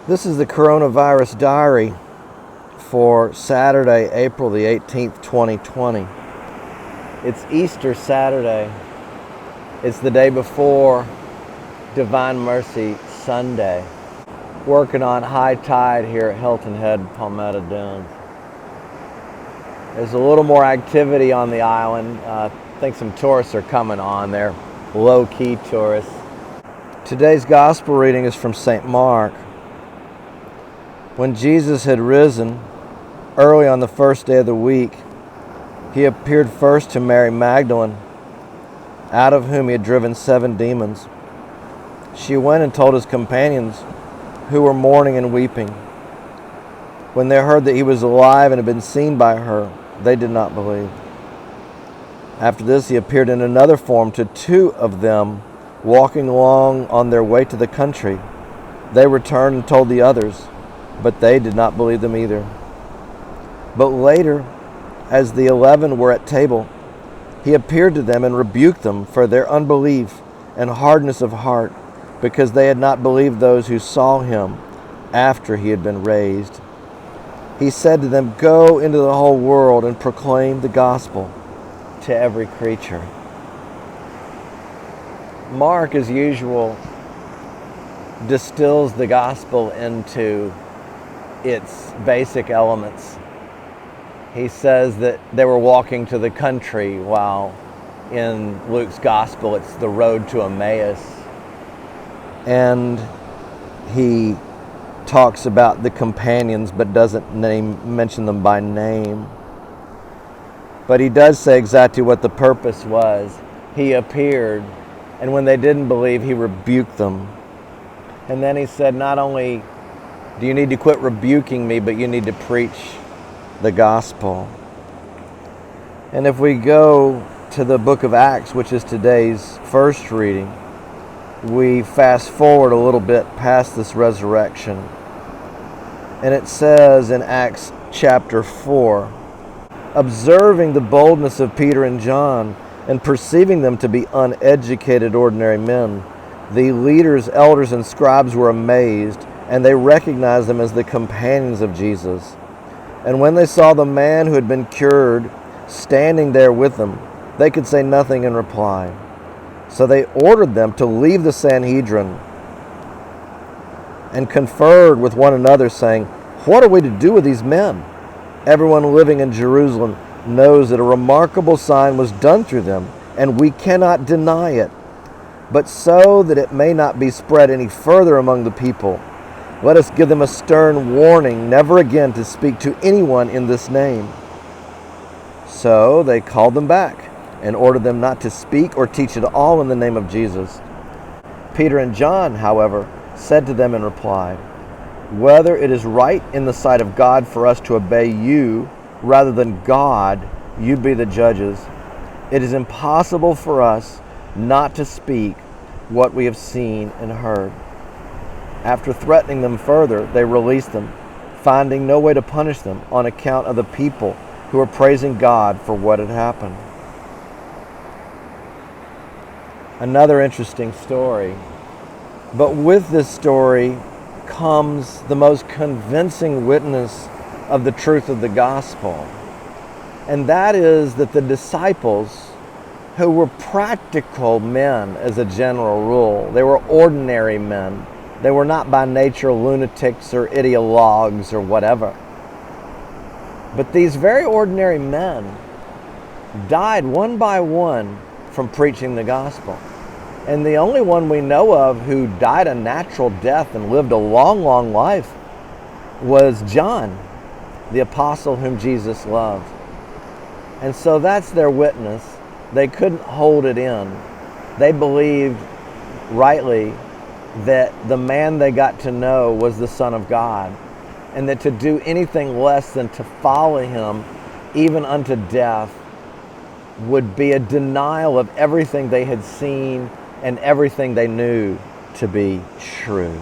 This is the coronavirus diary for Saturday, April the 18th, 2020. It's Easter Saturday. It's the day before Divine Mercy Sunday. Working on high tide here at Hilton Head, Palmetto Dunes. There's a little more activity on the island. I think some tourists are coming on. They're low-key tourists. Today's gospel reading is from St. Mark. When Jesus had risen early on the first day of the week, he appeared first to Mary Magdalene, out of whom he had driven 7 demons. She went and told his companions, who were mourning and weeping. When they heard that he was alive and had been seen by her, they did not believe. After this, he appeared in another form to 2 of them, walking along on their way to the country. They returned and told the others, but they did not believe them either. But later, as the 11 were at table, he appeared to them and rebuked them for their unbelief and hardness of heart, because they had not believed those who saw him after he had been raised. He said to them, "Go into the whole world and proclaim the gospel to every creature." Mark, as usual, distills the gospel into its basic elements. He says that they were walking to the country, while in Luke's gospel it's the road to Emmaus. And he talks about the companions but doesn't mention them by name. But he does say exactly what the purpose was. He appeared, and when they didn't believe, he rebuked them. And then he said, not only do you need to quit rebuking me, but you need to preach the gospel. And if we go to the book of Acts, which is today's first reading, we fast forward a little bit past this resurrection. And it says in Acts chapter 4, observing the boldness of Peter and John, and perceiving them to be uneducated ordinary men, the leaders, elders, and scribes were amazed, and they recognized them as the companions of Jesus. And when they saw the man who had been cured standing there with them, they could say nothing in reply. So they ordered them to leave the Sanhedrin and conferred with one another, saying, "What are we to do with these men? Everyone living in Jerusalem knows that a remarkable sign was done through them, and we cannot deny it. But so that it may not be spread any further among the people, let us give them a stern warning never again to speak to anyone in this name." So they called them back and ordered them not to speak or teach at all in the name of Jesus. Peter and John, however, said to them in reply, "Whether it is right in the sight of God for us to obey you rather than God, you be the judges. It is impossible for us not to speak what we have seen and heard." After threatening them further, they released them, finding no way to punish them on account of the people who were praising God for what had happened. Another interesting story. But with this story comes the most convincing witness of the truth of the gospel. And that is that the disciples, who were practical men as a general rule, they were ordinary men. They were not by nature lunatics or ideologues or whatever. But these very ordinary men died one by one from preaching the gospel. And the only one we know of who died a natural death and lived a long, long life was John, the apostle whom Jesus loved. And so that's their witness. They couldn't hold it in. They believed rightly that the man they got to know was the Son of God, and that to do anything less than to follow him, even unto death, would be a denial of everything they had seen and everything they knew to be true.